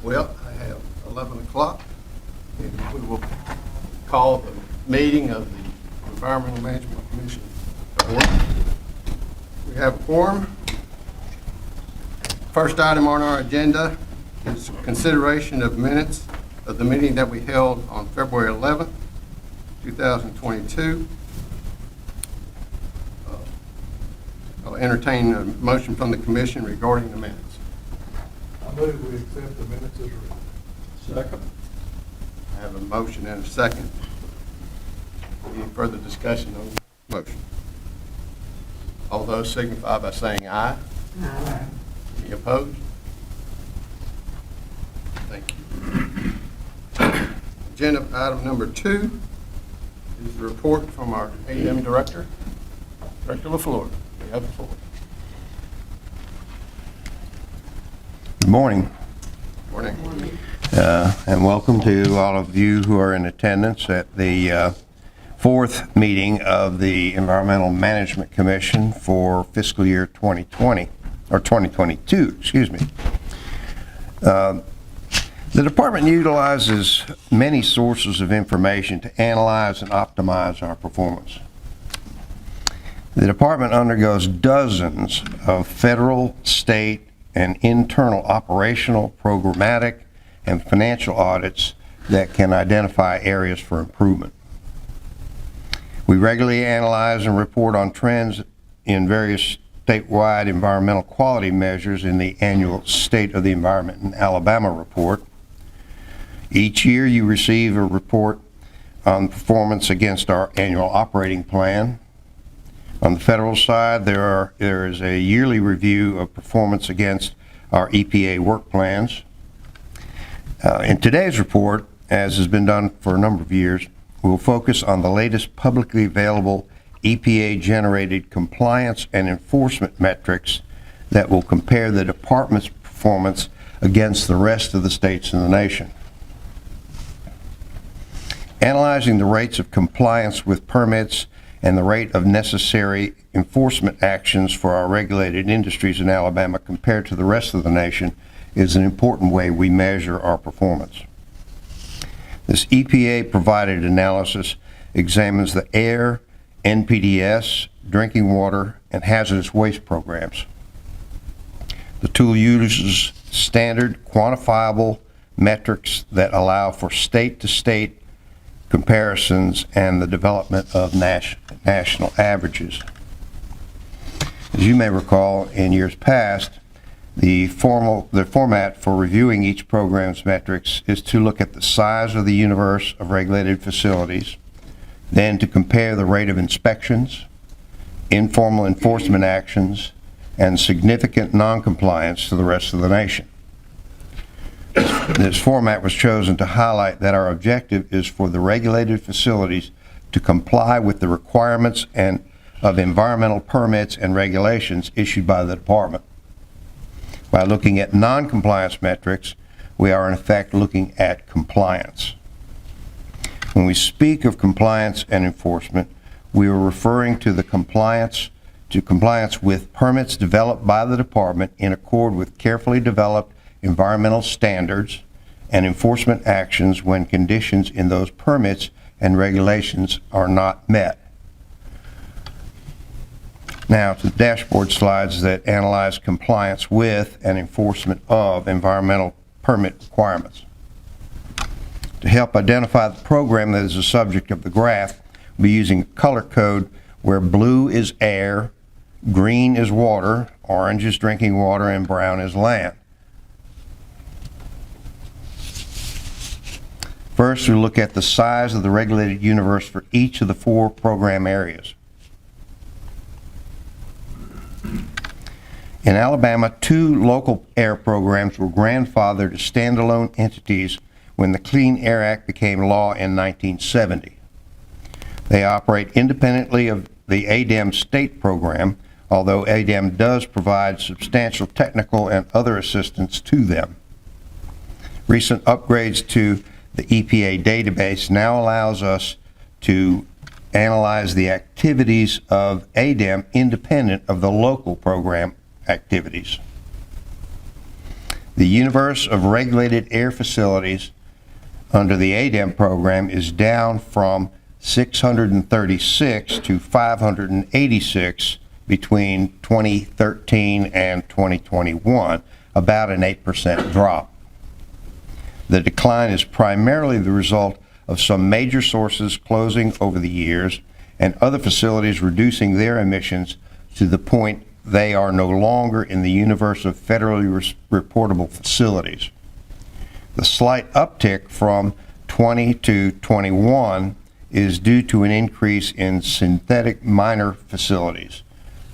Well, I have 11 o'clock, and we will call the meeting of the Environmental Management Commission to order. We have a quorum. First item on our agenda is consideration of minutes of the meeting that we held on February 11th, 2022. I'll entertain a motion from the commission regarding the minutes. I move we accept the minutes as written. Second. I have a motion and a second. Any further discussion on the motion? All those signify by saying aye. Aye. Any opposed? Thank you. Agenda item number 2 is the report from our ADM director, Director LaFleur. You have the floor. Good morning, Morning. and welcome to all of you who are in attendance at the fourth meeting of the Environmental Management Commission for fiscal year 2020, or 2022, excuse me. The department utilizes many sources of information to analyze and optimize our performance. The department undergoes dozens of federal, state, and internal operational, programmatic, and financial audits that can identify areas for improvement. We regularly analyze and report on trends in various statewide environmental quality measures in the annual State of the Environment in Alabama report. Each year you receive a report on performance against our annual operating plan. On the federal side, there is a yearly review of performance against our EPA work plans. In today's report, as has been done for a number of years, we'll focus on the latest publicly available EPA-generated compliance and enforcement metrics that will compare the department's performance against the rest of the states in the nation. Analyzing the rates of compliance with permits and the rate of necessary enforcement actions for our regulated industries in Alabama compared to the rest of the nation is an important way we measure our performance. This EPA-provided analysis examines the air, NPDES, drinking water, and hazardous waste programs. The tool uses standard quantifiable metrics that allow for state-to-state comparisons and the development of national averages. As you may recall, in years past, the format for reviewing each program's metrics is to look at the size of the universe of regulated facilities, then to compare the rate of inspections, informal enforcement actions, and significant noncompliance to the rest of the nation. This format was chosen to highlight that our objective is for the regulated facilities to comply with the requirements of environmental permits and regulations issued by the department. By looking at non-compliance metrics, we are in effect looking at compliance. When we speak of compliance and enforcement, we are referring to compliance with permits developed by the department in accord with carefully developed environmental standards and enforcement actions when conditions in those permits and regulations are not met. Now to the dashboard slides that analyze compliance with and enforcement of environmental permit requirements. To help identify the program that is the subject of the graph, we'll be using a color code where blue is air, green is water, orange is drinking water, and brown is land. First, we'll look at the size of the regulated universe for each of the 4 program areas. In Alabama, 2 local air programs were grandfathered as standalone entities when the Clean Air Act became law in 1970. They operate independently of the ADEM state program, although ADEM does provide substantial technical and other assistance to them. Recent upgrades to the EPA database now allows us to analyze the activities of ADEM independent of the local program activities. The universe of regulated air facilities under the ADEM program is down from 636 to 586 between 2013 and 2021, about an 8% drop. The decline is primarily the result of some major sources closing over the years and other facilities reducing their emissions to the point they are no longer in the universe of federally reportable facilities. The slight uptick from 20 to 21 is due to an increase in synthetic minor facilities,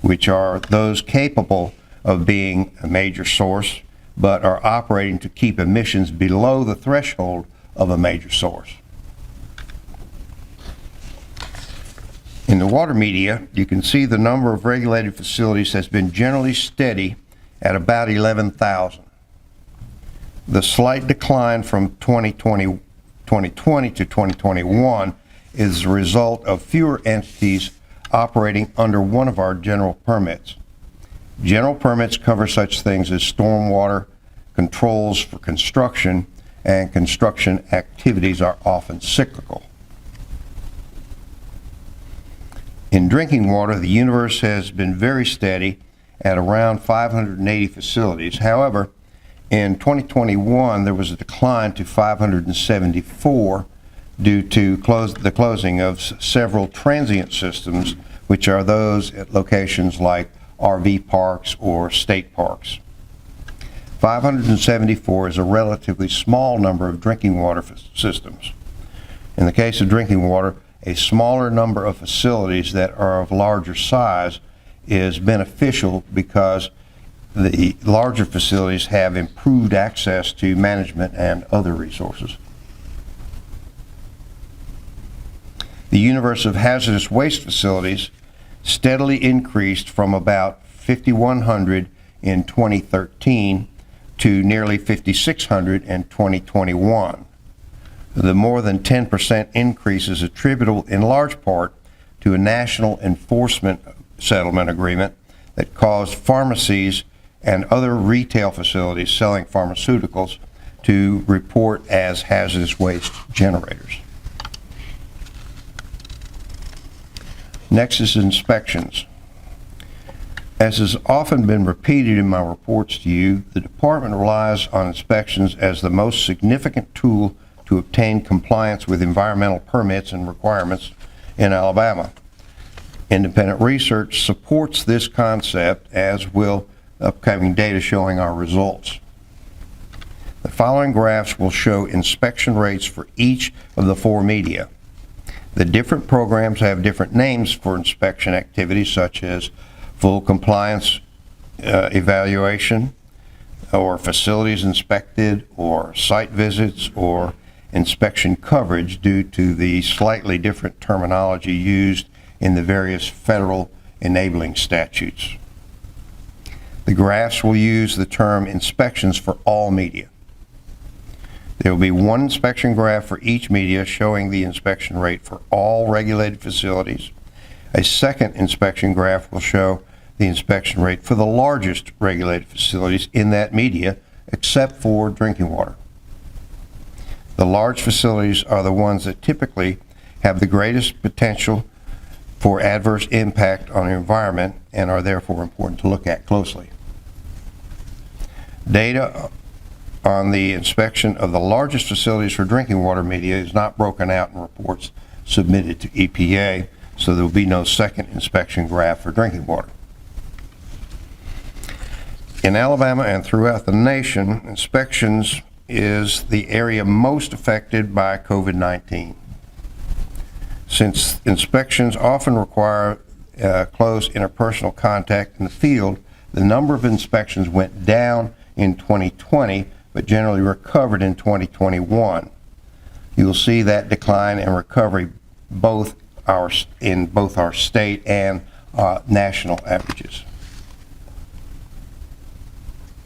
which are those capable of being a major source but are operating to keep emissions below the threshold of a major source. In the water media, you can see the number of regulated facilities has been generally steady at about 11,000. The slight decline from 2020 to 2021 is the result of fewer entities operating under one of our general permits. General permits cover such things as stormwater, controls for construction, and construction activities are often cyclical. In drinking water, the universe has been very steady at around 580 facilities. However, in 2021, there was a decline to 574 due to the closing of several transient systems, which are those at locations like RV parks or state parks. 574 is a relatively small number of drinking water systems. In the case of drinking water, a smaller number of facilities that are of larger size is beneficial because the larger facilities have improved access to management and other resources. The universe of hazardous waste facilities steadily increased from about 5,100 in 2013 to nearly 5,600 in 2021. The more than 10% increase is attributable in large part to a national enforcement settlement agreement that caused pharmacies and other retail facilities selling pharmaceuticals to report as hazardous waste generators. Next is inspections. As has often been repeated in my reports to you, the department relies on inspections as the most significant tool to obtain compliance with environmental permits and requirements in Alabama. Independent research supports this concept, as will upcoming data showing our results. The following graphs will show inspection rates for each of the four media. The different programs have different names for inspection activities, such as full compliance evaluation, or facilities inspected, or site visits, or inspection coverage, due to the slightly different terminology used in the various federal enabling statutes. The graphs will use the term inspections for all media. There will be one inspection graph for each media showing the inspection rate for all regulated facilities. A second inspection graph will show the inspection rate for the largest regulated facilities in that media, except for drinking water. The large facilities are the ones that typically have the greatest potential for adverse impact on the environment and are therefore important to look at closely. Data on the inspection of the largest facilities for drinking water media is not broken out in reports submitted to EPA, so there will be no second inspection graph for drinking water. In Alabama and throughout the nation, inspections is the area most affected by COVID-19. Since inspections often require close interpersonal contact in the field, the number of inspections went down in 2020, but generally recovered in 2021. You will see that decline and recovery in both our state and national averages.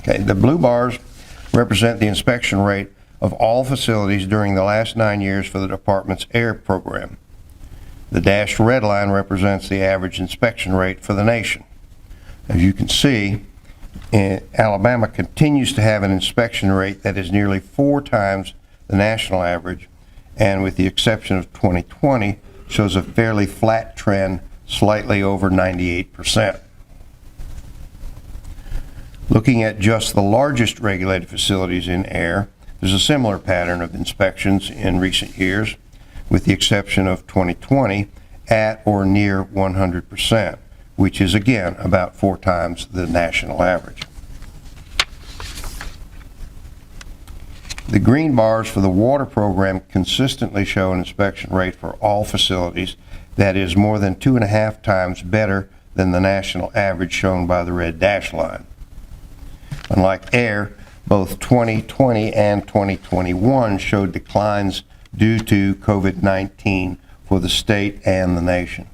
Okay, the blue bars represent the inspection rate of all facilities during the last 9 years for the department's air program. The dashed red line represents the average inspection rate for the nation. As you can see, Alabama continues to have an inspection rate that is nearly 4 times the national average, and with the exception of 2020, shows a fairly flat trend, slightly over 98%. Looking at just the largest regulated facilities in air, there's a similar pattern of inspections in recent years, with the exception of 2020, at or near 100%, which is again about 4 times the national average. The green bars for the water program consistently show an inspection rate for all facilities that is more than 2.5 times better than the national average shown by the red dashed line. Unlike air, both 2020 and 2021 showed declines due to COVID-19 for the state and the nation.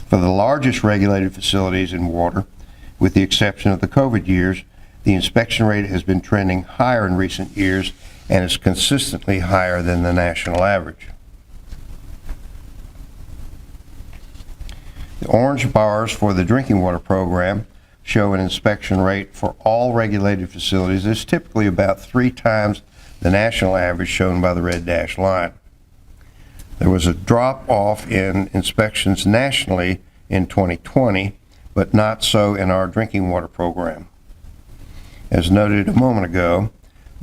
For the largest regulated facilities in water, with the exception of the COVID years, the inspection rate has been trending higher in recent years and is consistently higher than the national average. The orange bars for the drinking water program show an inspection rate for all regulated facilities that is typically about 3 times the national average shown by the red dashed line. There was a drop off in inspections nationally in 2020, but not so in our drinking water program. As noted a moment ago,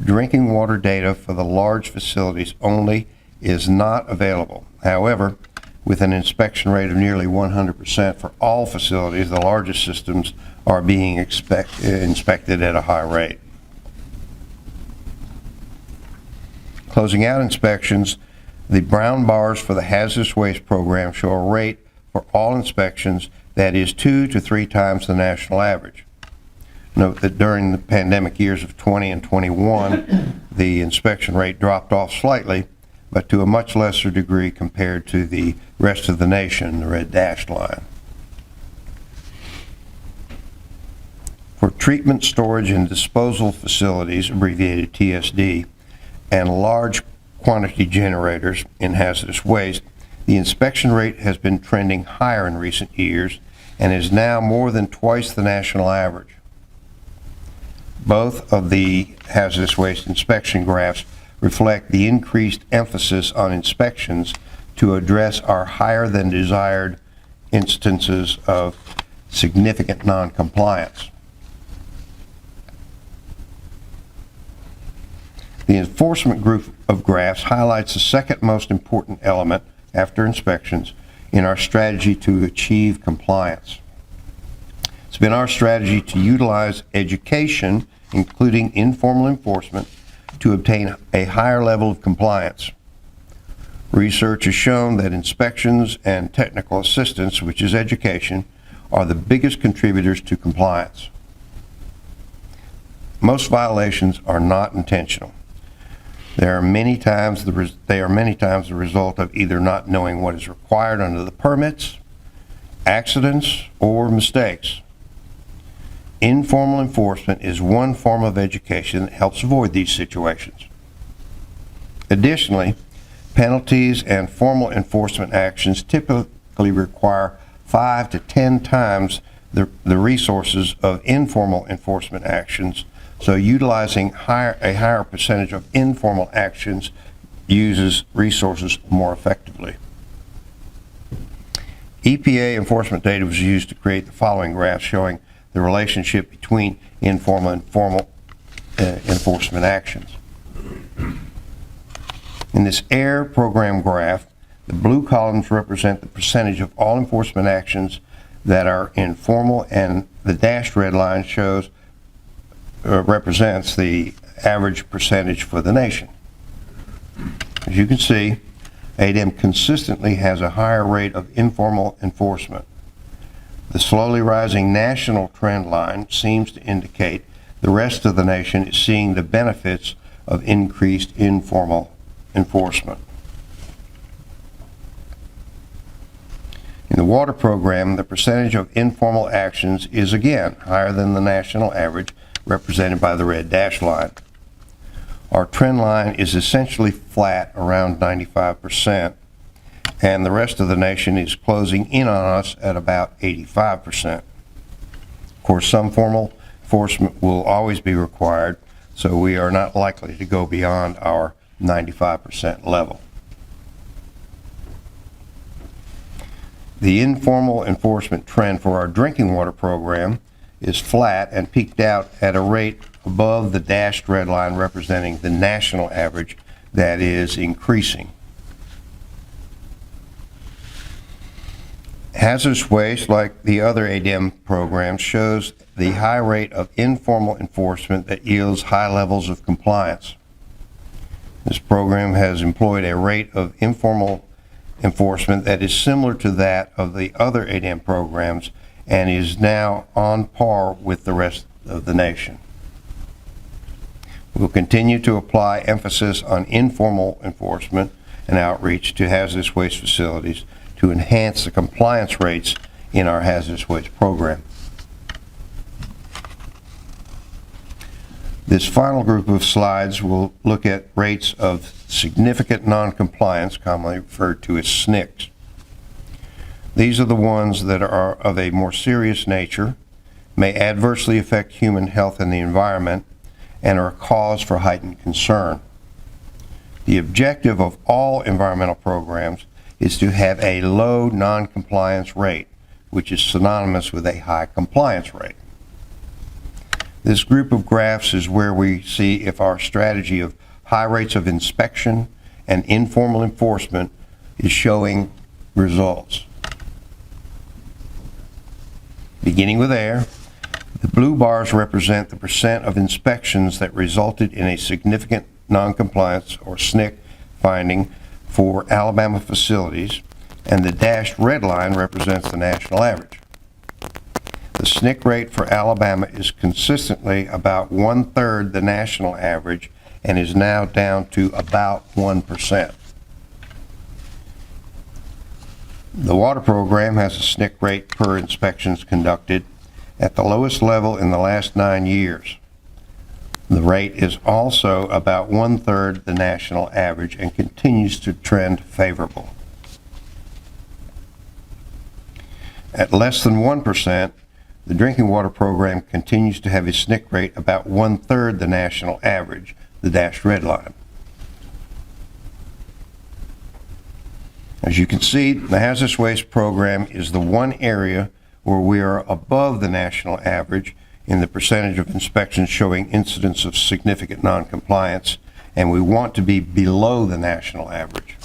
drinking water data for the large facilities only is not available. However, with an inspection rate of nearly 100% for all facilities, the largest systems are being inspected at a high rate. Closing out inspections, the brown bars for the hazardous waste program show a rate for all inspections that is 2 to 3 times the national average. Note that during the pandemic years of 20 and 21, the inspection rate dropped off slightly, but to a much lesser degree compared to the rest of the nation, the red dashed line. For treatment, storage, and disposal facilities, abbreviated TSD, and large quantity generators in hazardous waste, the inspection rate has been trending higher in recent years and is now more than twice the national average. Both of the hazardous waste inspection graphs reflect the increased emphasis on inspections to address our higher than desired instances of significant non-compliance. The enforcement group of graphs highlights the second most important element after inspections in our strategy to achieve compliance. It's been our strategy to utilize education, including informal enforcement, to obtain a higher level of compliance. Research has shown that inspections and technical assistance, which is education, are the biggest contributors to compliance. Most violations are not intentional. They are many times the result of either not knowing what is required under the permits, accidents, or mistakes. Informal enforcement is one form of education that helps avoid these situations. Additionally, penalties and formal enforcement actions typically require 5 to 10 times the resources of informal enforcement actions, so utilizing a higher percentage of informal actions uses resources more effectively. EPA enforcement data was used to create the following graph showing the relationship between informal and formal enforcement actions. In this AIR program graph, the blue columns represent the percentage of all enforcement actions that are informal, and the dashed red line represents the average percentage for the nation. As you can see, ADEM consistently has a higher rate of informal enforcement. The slowly rising national trend line seems to indicate the rest of the nation is seeing the benefits of increased informal enforcement. In the water program, the percentage of informal actions is again higher than the national average, represented by the red dashed line. Our trend line is essentially flat around 95%, and the rest of the nation is closing in on us at about 85%. Of course, some formal enforcement will always be required, so we are not likely to go beyond our 95% level. The informal enforcement trend for our drinking water program is flat and peaked out at a rate above the dashed red line representing the national average that is increasing. Hazardous waste, like the other ADM programs, shows the high rate of informal enforcement that yields high levels of compliance. This program has employed a rate of informal enforcement that is similar to that of the other ADM programs and is now on par with the rest of the nation. We'll continue to apply emphasis on informal enforcement and outreach to hazardous waste facilities to enhance the compliance rates in our hazardous waste program. This final group of slides will look at rates of significant noncompliance, commonly referred to as SNCs. These are the ones that are of a more serious nature, may adversely affect human health and the environment, and are a cause for heightened concern. The objective of all environmental programs is to have a low noncompliance rate, which is synonymous with a high compliance rate. This group of graphs is where we see if our strategy of high rates of inspection and informal enforcement is showing results. Beginning with air, the blue bars represent the percent of inspections that resulted in a significant noncompliance or SNC finding for Alabama facilities, and the dashed red line represents the national average. The SNC rate for Alabama is consistently about 1/3 the national average and is now down to about 1%. The water program has a SNC rate per inspections conducted at the lowest level in the last 9 years. The rate is also about 1/3 the national average and continues to trend favorable. At less than 1%, the drinking water program continues to have a SNC rate about 1/3 the national average, the dashed red line. As you can see, the hazardous waste program is the one area where we are above the national average in the percentage of inspections showing incidents of significant noncompliance, and we want to be below the national average.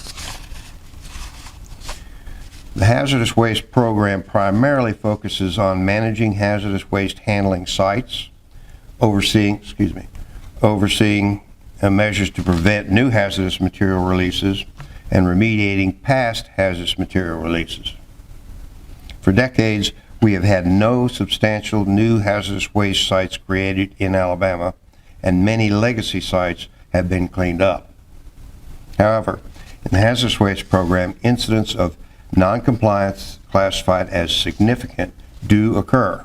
The hazardous waste program primarily focuses on managing hazardous waste handling sites, overseeing measures to prevent new hazardous material releases, and remediating past hazardous material releases. For decades, we have had no substantial new hazardous waste sites created in Alabama, and many legacy sites have been cleaned up. However, in the hazardous waste program, incidents of noncompliance classified as significant do occur.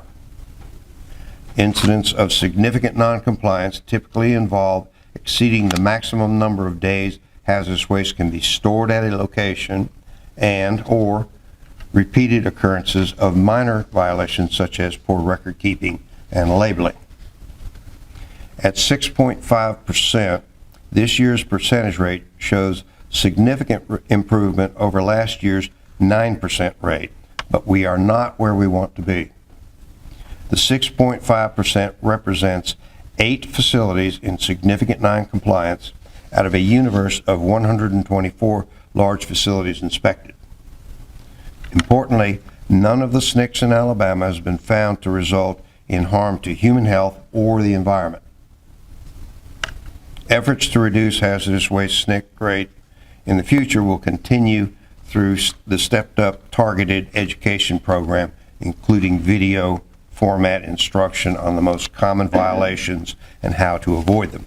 Incidents of significant noncompliance typically involve exceeding the maximum number of days hazardous waste can be stored at a location and/or repeated occurrences of minor violations such as poor record keeping and labeling. At 6.5%, this year's percentage rate shows significant improvement over last year's 9% rate, but we are not where we want to be. The 6.5% represents 8 facilities in significant noncompliance out of a universe of 124 large facilities inspected. Importantly, none of the SNCs in Alabama has been found to result in harm to human health or the environment. Efforts to reduce hazardous waste SNC rate in the future will continue through the stepped-up targeted education program, including video format instruction on the most common violations and how to avoid them.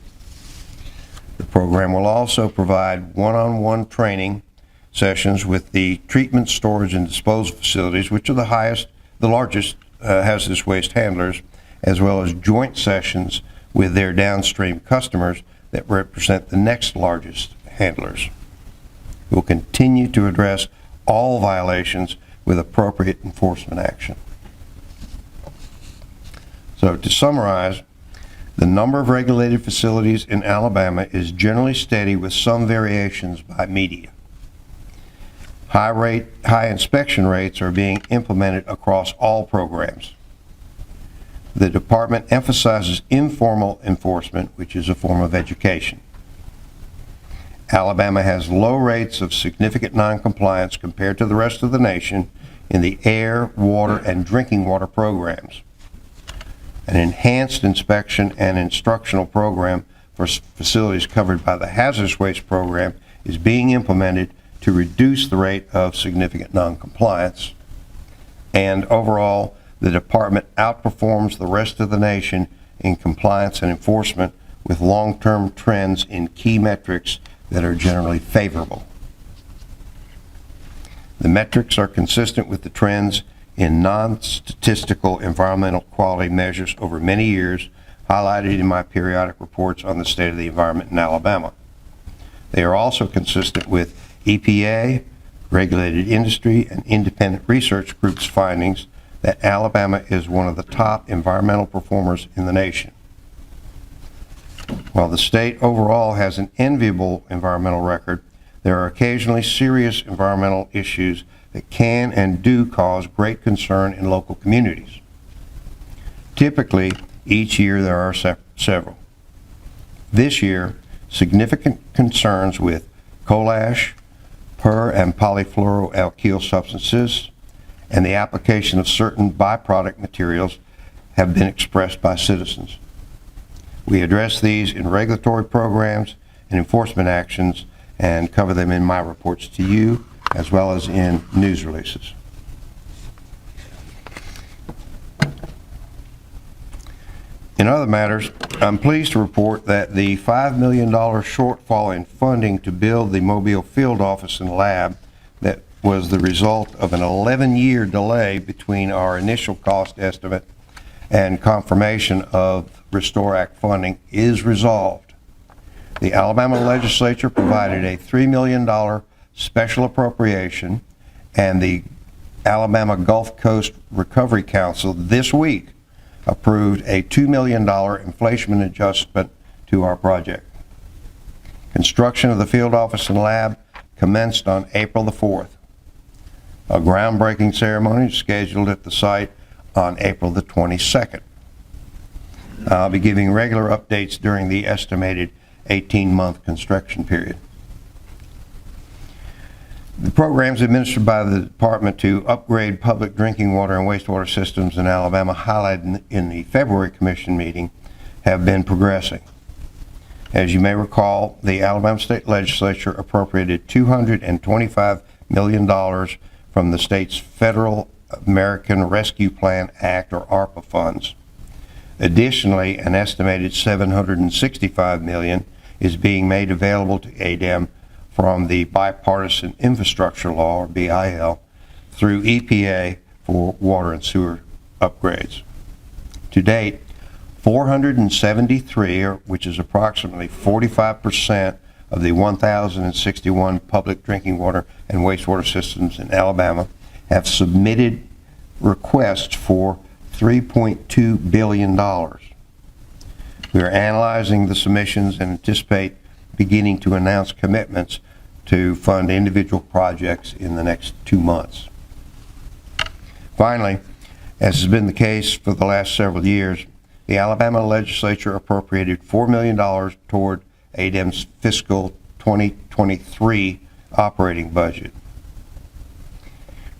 The program will also provide one-on-one training sessions with the treatment, storage, and disposal facilities, which are the largest hazardous waste handlers, as well as joint sessions with their downstream customers that represent the next largest handlers. We'll continue to address all violations with appropriate enforcement action. So to summarize, the number of regulated facilities in Alabama is generally steady with some variations by media. High inspection rates are being implemented across all programs. The department emphasizes informal enforcement, which is a form of education. Alabama has low rates of significant noncompliance compared to the rest of the nation in the air, water, and drinking water programs. An enhanced inspection and instructional program for facilities covered by the hazardous waste program is being implemented to reduce the rate of significant noncompliance. And overall, the department outperforms the rest of the nation in compliance and enforcement with long-term trends in key metrics that are generally favorable. The metrics are consistent with the trends in non-statistical environmental quality measures over many years, highlighted in my periodic reports on the state of the environment in Alabama. They are also consistent with EPA, regulated industry, and independent research groups' findings that Alabama is one of the top environmental performers in the nation. While the state overall has an enviable environmental record, there are occasionally serious environmental issues that can and do cause great concern in local communities. Typically, each year there are several. This year, significant concerns with coal ash, per- and polyfluoroalkyl substances, and the application of certain byproduct materials have been expressed by citizens. We address these in regulatory programs and enforcement actions and cover them in my reports to you, as well as in news releases. In other matters, I'm pleased to report that the $5 million shortfall in funding to build the Mobile field office and lab that was the result of an 11-year delay between our initial cost estimate and confirmation of Restore Act funding is resolved. The Alabama legislature provided a $3 million special appropriation, and the Alabama Gulf Coast Recovery Council this week approved a $2 million inflation adjustment to our project. Construction of the field office and lab commenced on April the 4th. A groundbreaking ceremony is scheduled at the site on April the 22nd. I'll be giving regular updates during the estimated 18-month construction period. The programs administered by the department to upgrade public drinking water and wastewater systems in Alabama, highlighted in the February Commission meeting, have been progressing. As you may recall, the Alabama State Legislature appropriated $225 million from the state's Federal American Rescue Plan Act, or ARPA funds. Additionally, an estimated $765 million is being made available to ADEM from the Bipartisan Infrastructure Law, or BIL, through EPA for water and sewer upgrades. To date, 473, which is approximately 45% of the 1,061 public drinking water and wastewater systems in Alabama, have submitted requests for $3.2 billion. We are analyzing the submissions and anticipate beginning to announce commitments to fund individual projects in the next 2 months. Finally, as has been the case for the last several years, the Alabama legislature appropriated $4 million toward ADEM's fiscal 2023 operating budget.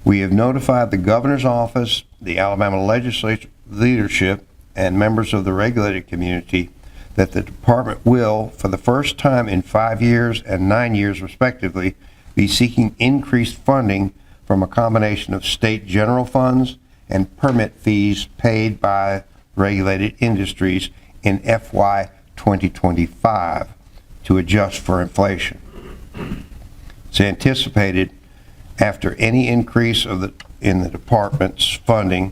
We have notified the governor's office, the Alabama legislature leadership, and members of the regulated community that the department will, for the first time in 5 years and 9 years respectively, be seeking increased funding from a combination of state general funds and permit fees paid by regulated industries in FY 2025 to adjust for inflation. It's anticipated after any increase in the department's funding,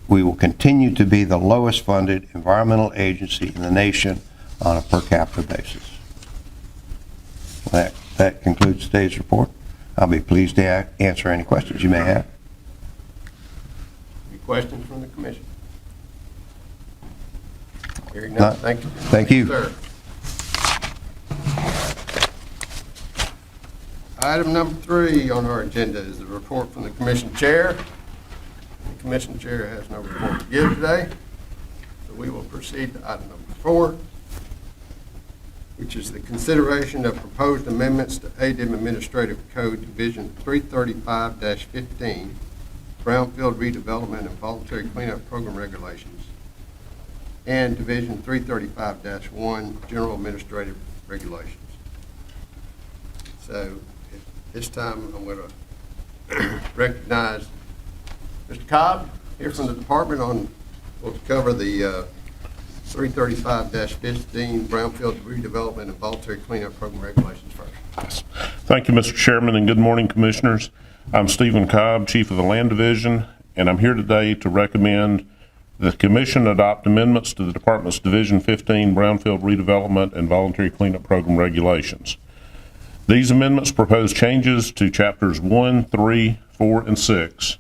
we will continue to be the lowest funded environmental agency in the nation on a per capita basis. That concludes today's report. I'll be pleased to answer any questions you may have. Any questions from the commission? Hearing No. none, thank you. Thank you. Sir. Item number 3 on our agenda is the report from the commission chair. The commission chair has no report to give today, so we will proceed to item number 4, which is the consideration of proposed amendments to ADM Administrative Code Division 335-15, Brownfield Redevelopment and Voluntary Cleanup Program Regulations, and Division 335-1, General Administrative Regulations. So at this time, I'm going to recognize Mr. Cobb here from the department will cover the 335-15 Brownfield Redevelopment and Voluntary Cleanup Program Regulations first. Thank you, Mr. Chairman, and good morning, Commissioners. I'm Stephen Cobb, Chief of the Land Division, and I'm here today to recommend the Commission adopt amendments to the Department's Division 15 Brownfield Redevelopment and Voluntary Cleanup Program Regulations. These amendments propose changes to Chapters 1, 3, 4, and 6,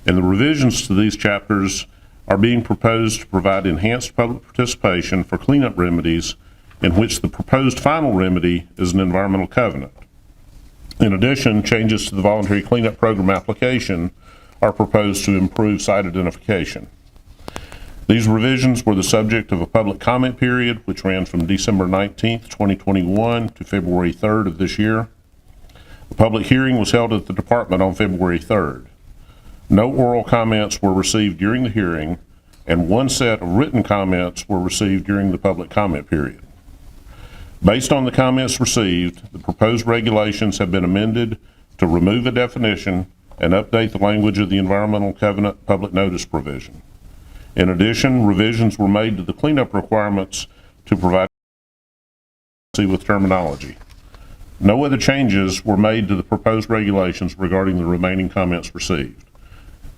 and the revisions to these chapters are being proposed to provide enhanced public participation for cleanup remedies in which the proposed final remedy is an environmental covenant. In addition, changes to the voluntary cleanup program application are proposed to improve site identification. These revisions were the subject of a public comment period which ran from December 19th, 2021 to February 3rd of this year. The public hearing was held at the department on February 3rd. No oral comments were received during the hearing, and one set of written comments were received during the public comment period. Based on the comments received, the proposed regulations have been amended to remove a definition and update the language of the environmental covenant public notice provision. In addition, revisions were made to the cleanup requirements to provide with terminology. No other changes were made to the proposed regulations regarding the remaining comments received.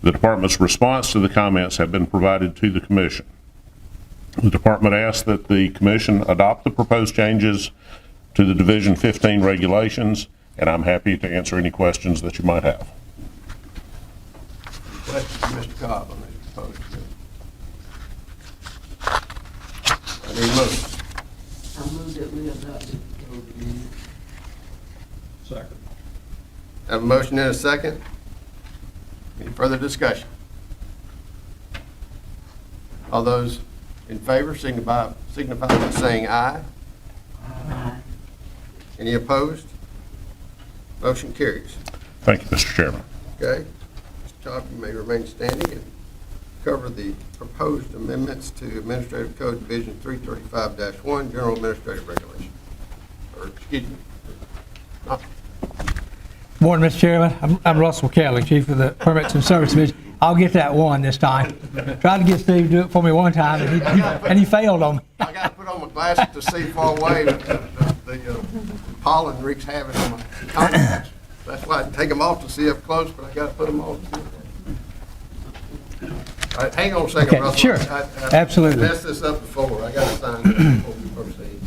The department's response to the comments have been provided to the commission. The department asks that the commission adopt the proposed changes to the Division 15 regulations, and I'm happy to answer any questions that you might have. Questions from Mr. Cobb on this proposed bill? I need a motion. I move that we adopt the code amendment. Second. Have a motion and a second. Any further discussion? All those in favor signify by saying aye. Aye. Any opposed? Motion carries. Thank you, Mr. Chairman. Okay? Mr. Cobb, you may remain standing and cover the proposed amendments to Administrative Code Division 335-1, General Administrative Regulation. Or, excuse me. Morning, Mr. Chairman. I'm Russell Kelly, Chief of the Permits and Service Division. I'll get that one this time. Tried to get Steve to do it for me one time, and he failed on me. I got to put on my glasses to see far away. The pollen wreaks havoc on my contacts. That's why I take them off to see up close, but I got to put them on. All right, hang on a second, Okay, Russell. sure. I Absolutely. messed this up before. I got to sign this before we proceed.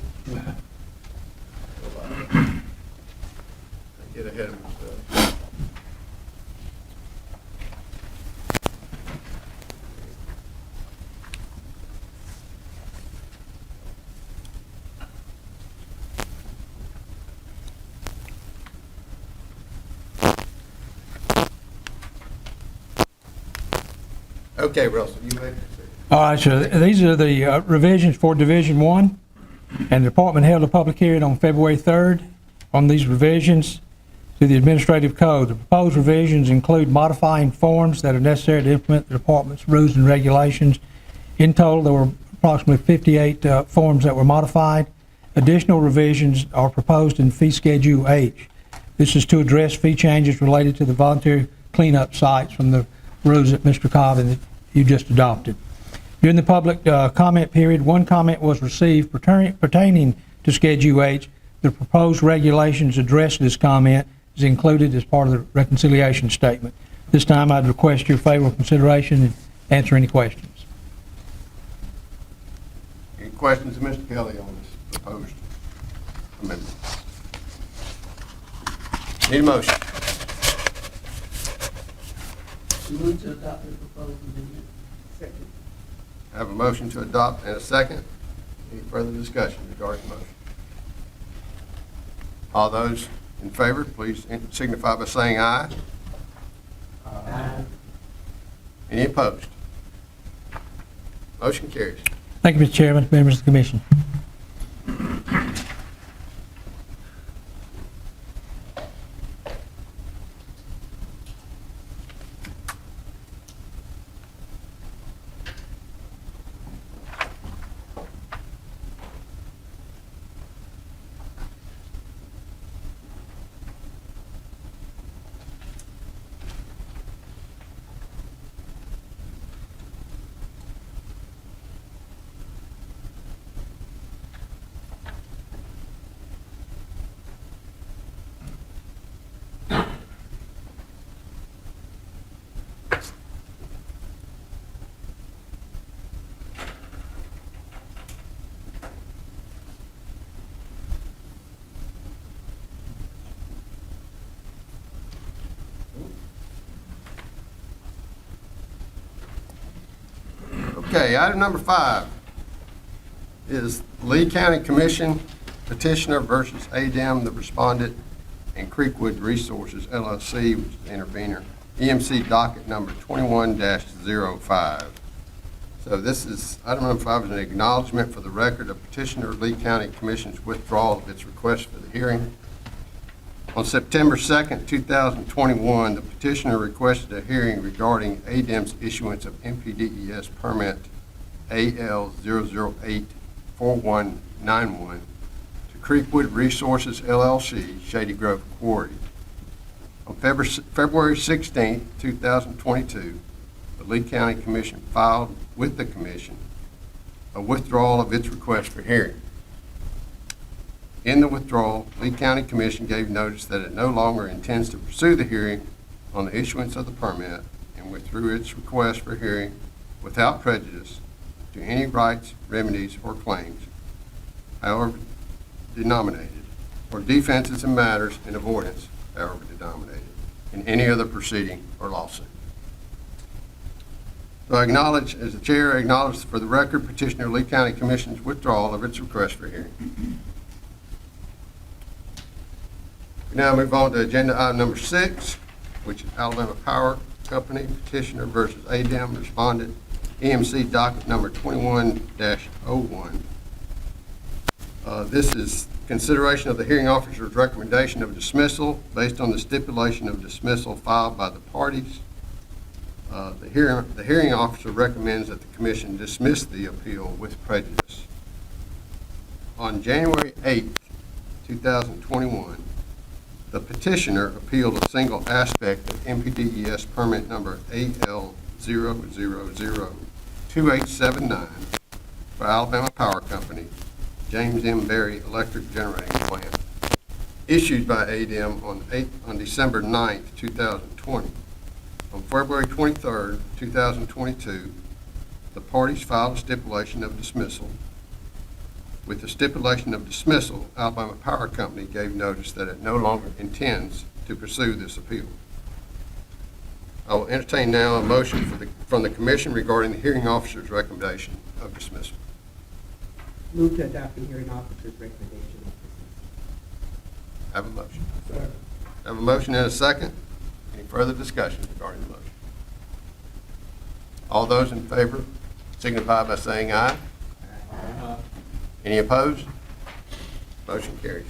I get ahead of myself. Okay, Russell, you may proceed. All right, so these are the revisions for Division 1, and the department held a public hearing on February 3rd on these revisions to the administrative code. The proposed revisions include modifying forms that are necessary to implement the department's rules and regulations. In total, there were approximately 58 forms that were modified. Additional revisions are proposed in Fee Schedule H. This is to address fee changes related to the voluntary cleanup sites from the rules that Mr. Cobb and that you just adopted. During the public comment period, one comment was received pertaining to Schedule H. The proposed regulations address this comment is included as part of the reconciliation statement. This time I'd request your favorable consideration and answer any questions. Any questions of Mr. Kelly on this proposed amendment? Need a motion? Move to adopt the proposed amendment. Second. I have a motion to adopt and a second. Any further discussion regarding the motion? All those in favor, please signify by saying aye. Aye. Any opposed? Motion carries. Thank you, Mr. Chairman, members of the commission. Okay, item number 5 is Lee County Commission petitioner versus ADEM, the respondent, and Creekwood Resources LLC, which is the intervener, EMC docket number 21-05. So this is, item number 5 is an acknowledgement for the record of petitioner Lee County Commission's withdrawal of its request for the hearing. On September 2nd, 2021, the petitioner requested a hearing regarding ADEM's issuance of NPDES permit AL0084191 to Creekwood Resources LLC, Shady Grove Quarry. On February 16th, 2022, the Lee County Commission filed with the Commission a withdrawal of its request for hearing. In the withdrawal, Lee County Commission gave notice that it no longer intends to pursue the hearing on the issuance of the permit and withdrew its request for hearing without prejudice to any rights, remedies, or claims, however denominated, or defenses and matters in avoidance, however denominated, in any other proceeding or lawsuit. So I acknowledge, as the chair, I acknowledge for the record petitioner Lee County Commission's withdrawal of its request for hearing. We now move on to agenda item number 6, which is Alabama Power Company petitioner versus ADEM respondent, EMC docket number 21-01. This is consideration of the hearing officer's recommendation of dismissal based on the stipulation of dismissal filed by the parties. The hearing officer recommends that the commission dismiss the appeal with prejudice. On January 8th, 2021, the petitioner appealed a single aspect of NPDES permit number AL0002879 for Alabama Power Company, James M. Berry Electric Generating Plant, issued by ADEM on December 9th, 2020. On February 23rd, 2022, the parties filed a stipulation of dismissal. With the stipulation of dismissal, Alabama Power Company gave notice that it no longer intends to pursue this appeal. I will entertain now a motion from the commission regarding the hearing officer's recommendation of dismissal. Move to adopt the hearing officer's recommendation of dismissal. Have a motion. Have a motion and a second. Any further discussion regarding the motion? All those in favor signify by saying aye. Any opposed? Motion carries.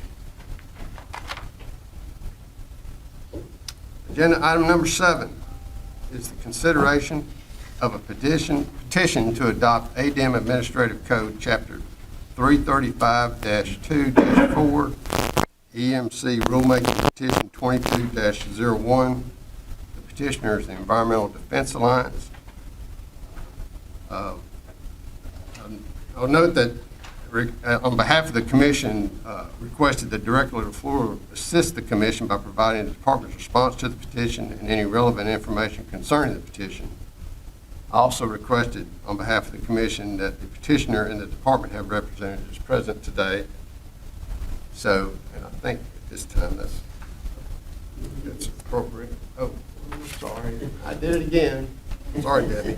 Agenda item number 7 is the consideration of a petition to adopt ADEM Administrative Code Chapter 335-2-4, EMC Rulemaking Petition 22-01. The petitioner is the Environmental Defense Alliance. I'll note that on behalf of the commission, requested that Director LaFleur assist the commission by providing the department's response to the petition and any relevant information concerning the petition. I also requested on behalf of the commission that the petitioner and the department have representatives present today. So, and I think at this time that's appropriate. Oh, sorry, I did it again. Sorry, Debbie.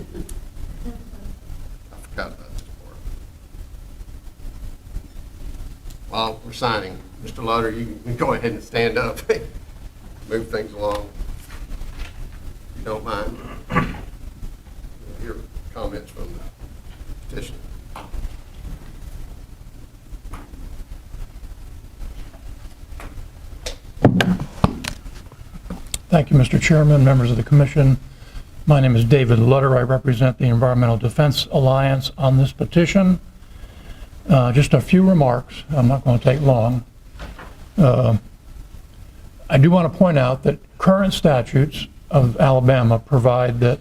I forgot about this part. while we're signing, Mr. Lutter, you can go ahead and stand up, move things along, if you don't mind. We'll hear comments from the petitioner. Thank you, Mr. Chairman, members of the commission. My name is David Lutter. I represent the Environmental Defense Alliance on this petition. Just a few remarks. I'm not going to take long. I do want to point out that current statutes of Alabama provide that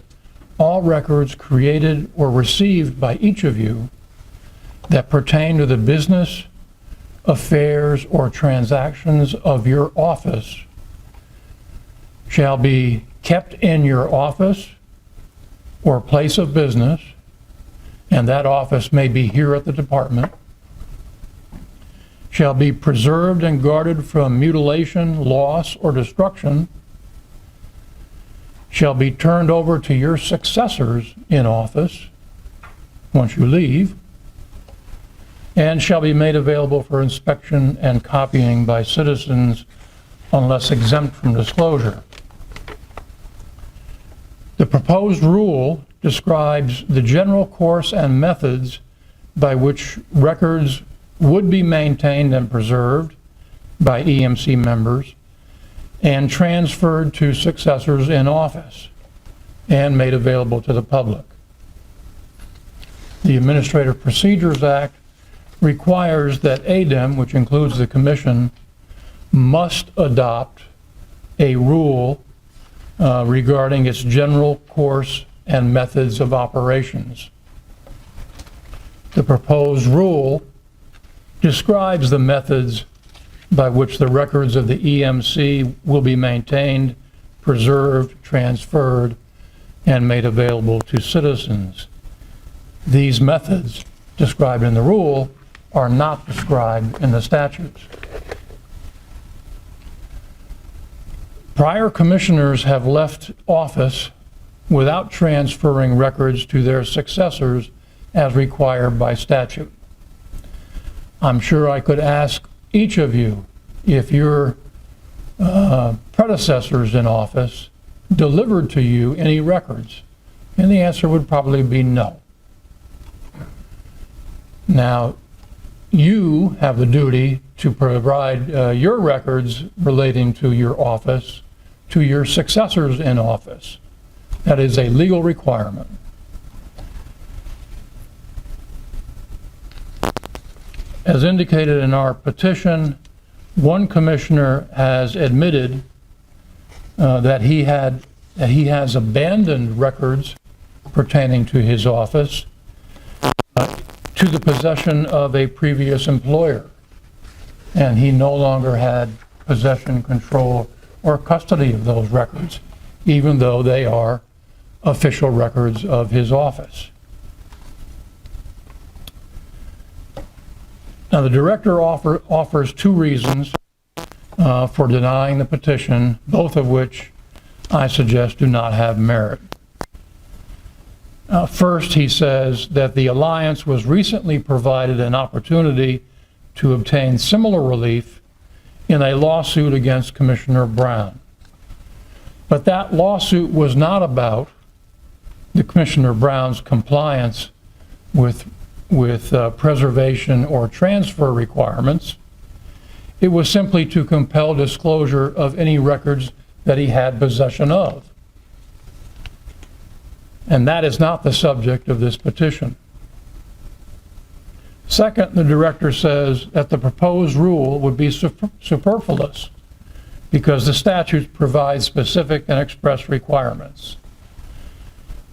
all records created or received by each of you that pertain to the business, affairs, or transactions of your office shall be kept in your office or place of business, and that office may be here at the department, shall be preserved and guarded from mutilation, loss, or destruction, shall be turned over to your successors in office once you leave, and shall be made available for inspection and copying by citizens unless exempt from disclosure. The proposed rule describes the general course and methods by which records would be maintained and preserved by EMC members and transferred to successors in office and made available to the public. The Administrative Procedures Act requires that ADEM, which includes the Commission, must adopt a rule regarding its general course and methods of operations. The proposed rule describes the methods by which the records of the EMC will be maintained, preserved, transferred, and made available to citizens. These methods described in the rule are not described in the statutes. Prior commissioners have left office without transferring records to their successors as required by statute. I'm sure I could ask each of you if your predecessors in office delivered to you any records, and the answer would probably be no. Now, you have the duty to provide your records relating to your office to your successors in office. That is a legal requirement. As indicated in our petition, one commissioner has admitted that he has abandoned records pertaining to his office to the possession of a previous employer, and he no longer had possession, control, or custody of those records, even though they are official records of his office. Now, the director offers two reasons for denying the petition, both of which I suggest do not have merit. First, he says that the Alliance was recently provided an opportunity to obtain similar relief in a lawsuit against Commissioner Brown. But that lawsuit was not about the Commissioner Brown's compliance with preservation or transfer requirements. It was simply to compel disclosure of any records that he had possession of. And that is not the subject of this petition. Second, the director says that the proposed rule would be superfluous because the statutes provide specific and express requirements.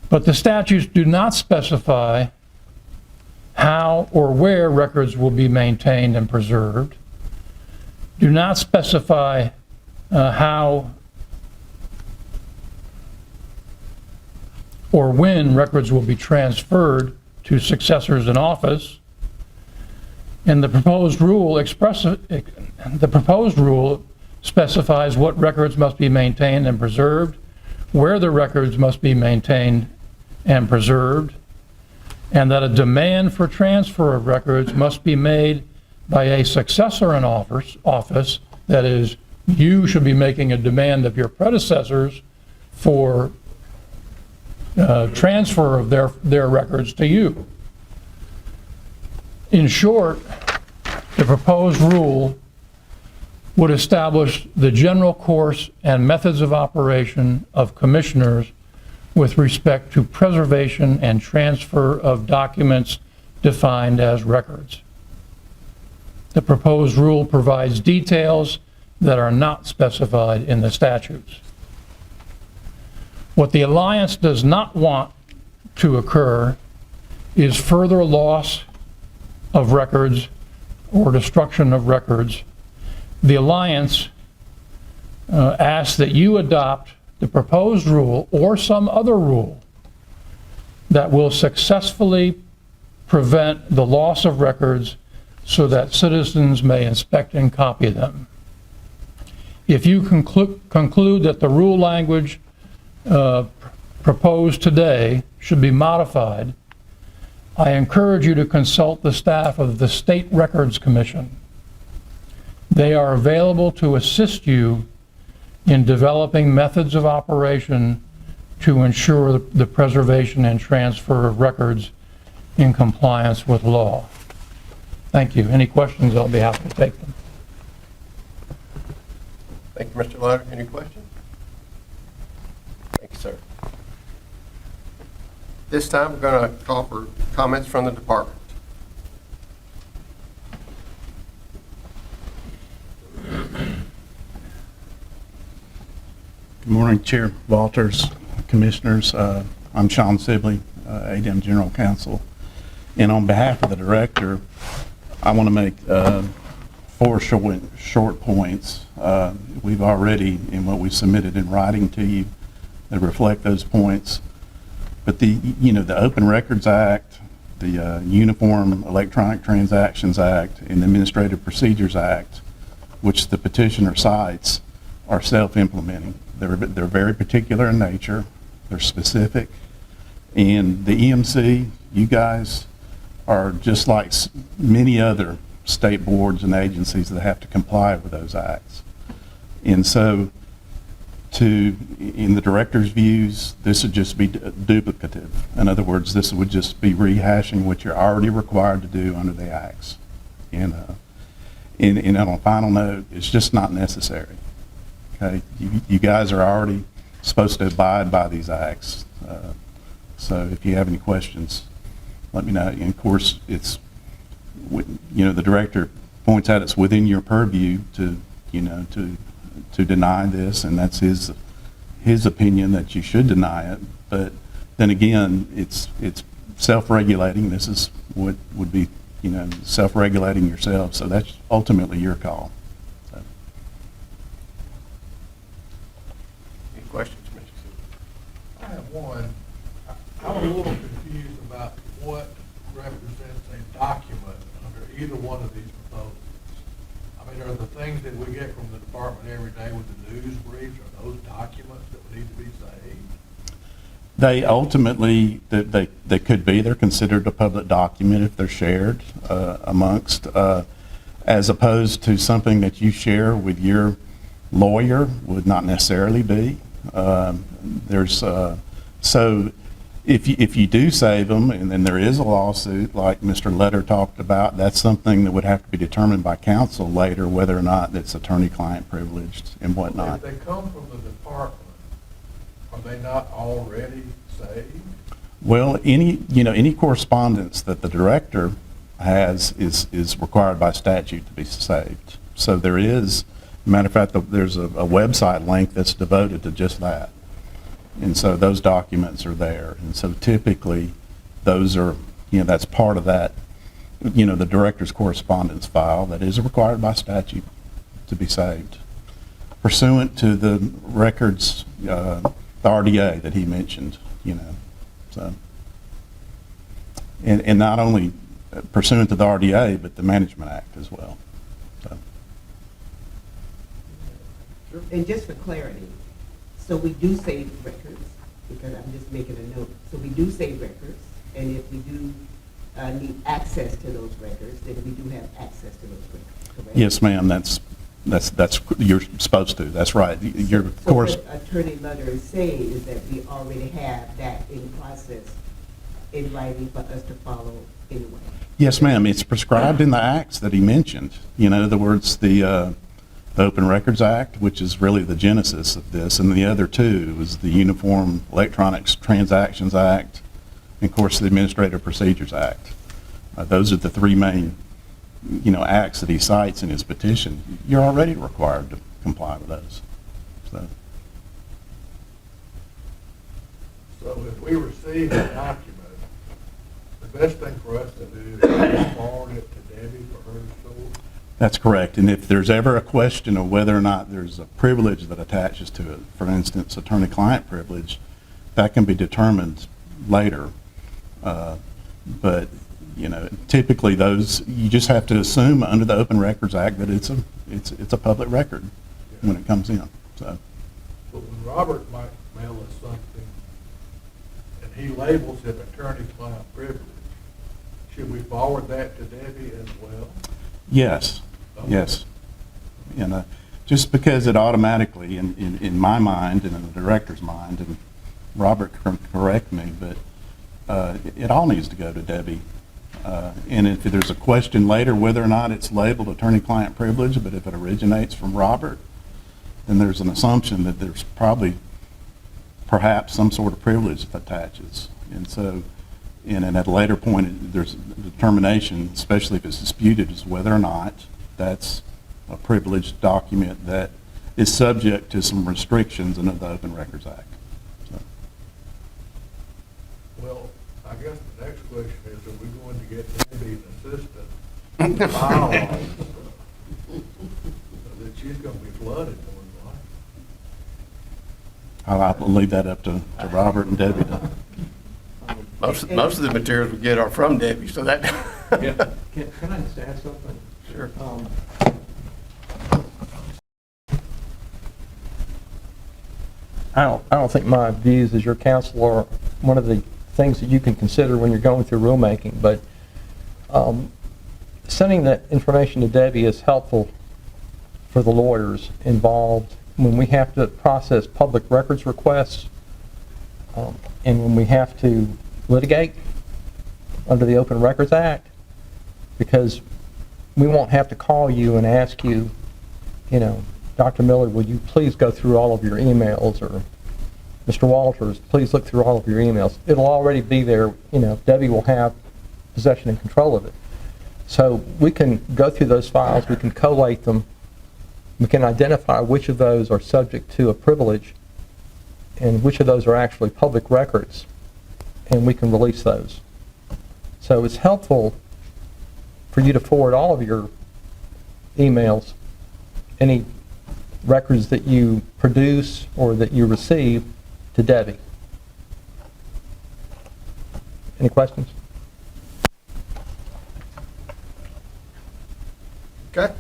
But the statutes do not specify how or where records will be maintained and preserved, do not specify how or when records will be transferred to successors in office, and the proposed rule specifies what records must be maintained and preserved, where the records must be maintained and preserved, and that a demand for transfer of records must be made by a successor in office, that is, you should be making a demand of your predecessors for transfer of their records to you. In short, the proposed rule would establish the general course and methods of operation of commissioners with respect to preservation and transfer of documents defined as records. The proposed rule provides details that are not specified in the statutes. What the Alliance does not want to occur is further loss of records or destruction of records. The Alliance asks that you adopt the proposed rule or some other rule that will successfully prevent the loss of records so that citizens may inspect and copy them. If you conclude that the rule language proposed today should be modified, I encourage you to consult the staff of the State Records Commission. They are available to assist you in developing methods of operation to ensure the preservation and transfer of records in compliance with law. Thank you. Any questions, I'll be happy to take them. Thank you, Mr. Louder. Any questions? Thank you, sir. This time, we're going to call for comments from the department. Good morning, Chair Walters, Commissioners. I'm Sean Sibley, ADEM General Counsel. And on behalf of the Director, I want to make 4 short points. We've already, in what we submitted in writing to you, that reflect those points. But the Open Records Act, the Uniform Electronic Transactions Act, and the Administrative Procedures Act, which the petitioner cites, are self-implementing. They're very particular in nature. They're specific. And the EMC, you guys are just like many other state boards and agencies that have to comply with those acts. And so, in the director's views, this would just be duplicative. In other words, this would just be rehashing what you're already required to do under the acts. And on a final note, it's just not necessary. Okay, you guys are already supposed to abide by these acts. So if you have any questions, let me know. And of course, it's, the director points out it's within your purview to deny this, and that's his opinion that you should deny it. But then again, it's self-regulating. This is what would be, self-regulating yourself. So that's ultimately your call. So. Any questions, Mr. Sibley? I have one. I'm a little confused about what represents a document under either one of these proposals. I mean, are the things that we get from the department every day with the news briefs, are those documents that would need to be saved? They ultimately, they could be. They're considered a public document if they're shared amongst, as opposed to something that you share with your lawyer would not necessarily be. So if you do save them, and then there is a lawsuit like Mr. Letter talked about, that's something that would have to be determined by counsel later, whether or not it's attorney-client privileged and whatnot. If they come from the department, are they not already saved? Well, any correspondence that the director has is required by statute to be saved. So there is, matter of fact, there's a website link that's devoted to just that. And so those documents are there. And so typically those are, that's part of that, the director's correspondence file that is required by statute to be saved. Pursuant to the records, the RDA that he mentioned, so. And not only pursuant to the RDA, but the Management Act as well. So. And just for clarity, so we do save records, because I'm just making a note. So we do save records, and if we do need access to those records, then we do have access to those records, correct? Yes, ma'am, you're supposed to, that's right. You're, of So course, what Attorney Lutter is saying is that we already have that in process in writing for us to follow anyway. yes, ma'am, it's prescribed in the acts that he mentioned. You know, in other words, the Open Records Act, which is really the genesis of this, and the other two was the Uniform Electronics Transactions Act, and of course, the Administrative Procedures Act. Those are the three main, acts that he cites in his petition. You're already required to comply with those. So if we receive a document, the best thing for us to do is forward it to Debbie for her to store. That's correct. And if there's ever a question of whether or not there's a privilege that attaches to it, for instance, attorney-client privilege, that can be determined later. But, typically those, you just have to assume under the Open Records Act that it's a public record when it comes in, so. But when Robert might mail us something, and he labels it attorney-client privilege, should we forward that to Debbie as well? Yes, yes. Just because it automatically, in my mind and in the director's mind, and Robert can correct me, but it all needs to go to Debbie. And if there's a question later whether or not it's labeled attorney-client privilege, but if it originates from Robert, then there's an assumption that there's probably, perhaps, some sort of privilege that attaches. And so, and at a later point, there's a determination, especially if it's disputed, as whether or not that's a privileged document that is subject to some restrictions under the Open Records Act. So. Well, I guess the next question is, are we going to get Debbie an assistant to file all this stuff? So that she's going to be flooded more than likely. I'll leave that up to Robert and Debbie. Most of the materials we get are from Debbie, so that. Can I just add something? Sure. I don't think my views as your counsel are one of the things that you can consider when you're going through rulemaking, but sending that information to Debbie is helpful for the lawyers involved when we have to process public records requests and when we have to litigate under the Open Records Act, because we won't have to call you and ask you, Dr. Miller, would you please go through all of your emails, or Mr. Walters, please look through all of your emails. It'll already be there. Debbie will have possession and control of it. So we can go through those files, we can collate them, we can identify which of those are subject to a privilege and which of those are actually public records, and we can release those. So it's helpful for you to forward all of your emails, any records that you produce or that you receive, to Debbie. Any questions? Okay.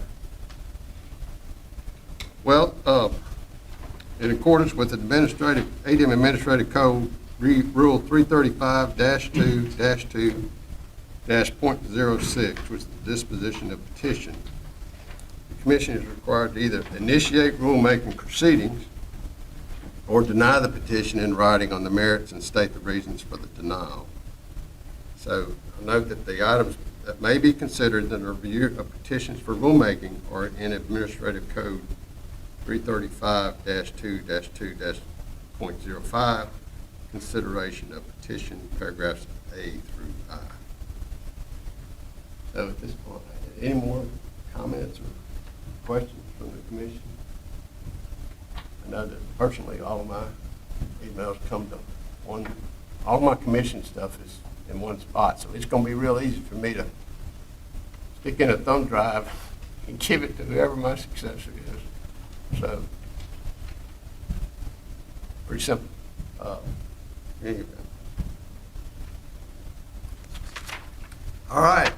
Well, in accordance with ADM Administrative Code, Rule 335-2-2-.06, which is the disposition of petition, the commission is required to either initiate rulemaking proceedings or deny the petition in writing on the merits and state the reasons for the denial. So I note that the items that may be considered in the review of petitions for rulemaking are in Administrative Code 335-2-2-.05, consideration of petition, paragraphs A through I. So at this point, any more comments or questions from the commission? I know that personally, all of my emails come to one, all of my commission stuff is in one spot, so it's going to be real easy for me to stick in a thumb drive and give it to whoever my successor is. So, pretty simple. Anyway. All right.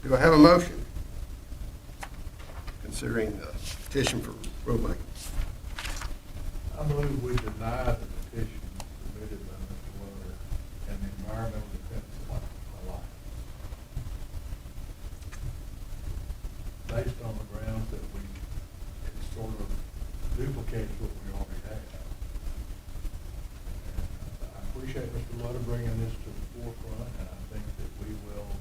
Do I have a motion considering the petition for rulemaking? I believe we deny the petition submitted by Mr. Lutter and the Environmental Defense Alliance. based on the grounds that it sort of duplicates what we already have. And I appreciate Mr. Lutter bringing this to the forefront, and I think that we will,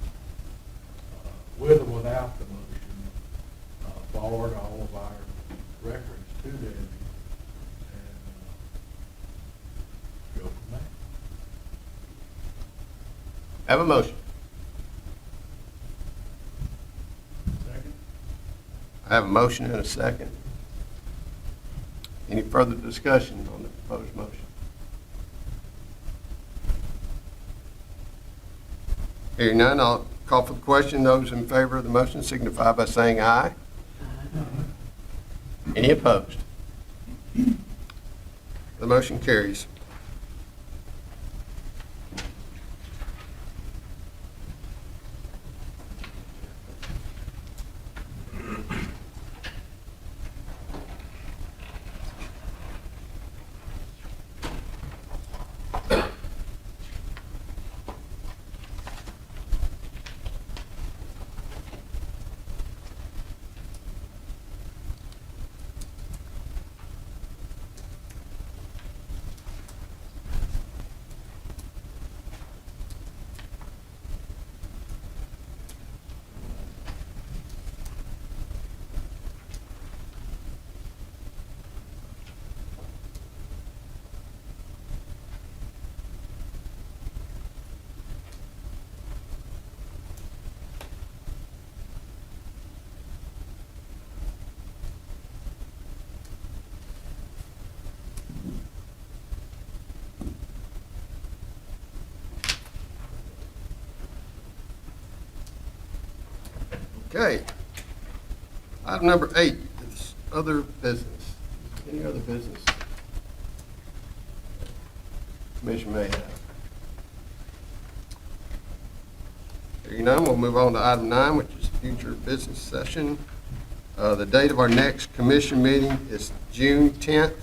with or without the motion, forward all of our records to Debbie and go from there. Have a motion. Second? I have a motion and a second. Any further discussion on the proposed motion? Hearing none, I'll call for the question. Those in favor of the motion signify by saying aye. Any opposed? The motion carries. Okay. Item number 8 is other business. Any other business Commission may have? Hearing none, we'll move on to item 9, which is future business session. The date of our next commission meeting is June 10th,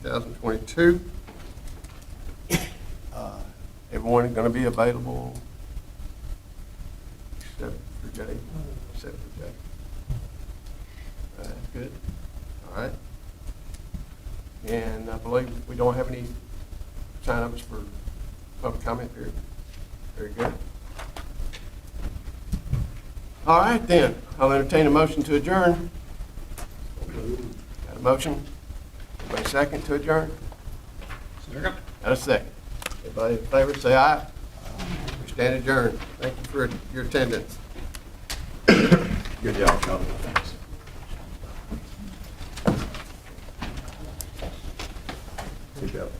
2022. Everyone going to be available except for Jay? Except for Jay. That's good. All right. And I believe we don't have any sign-ups for public comment period. Very good. All right, then. I'll entertain a motion to adjourn. Got a motion? Anybody second to adjourn? Second. Got a second. Everybody in favor, say aye. We stand adjourned. Thank you for your attendance. Good job, Sean. Thanks. Good job.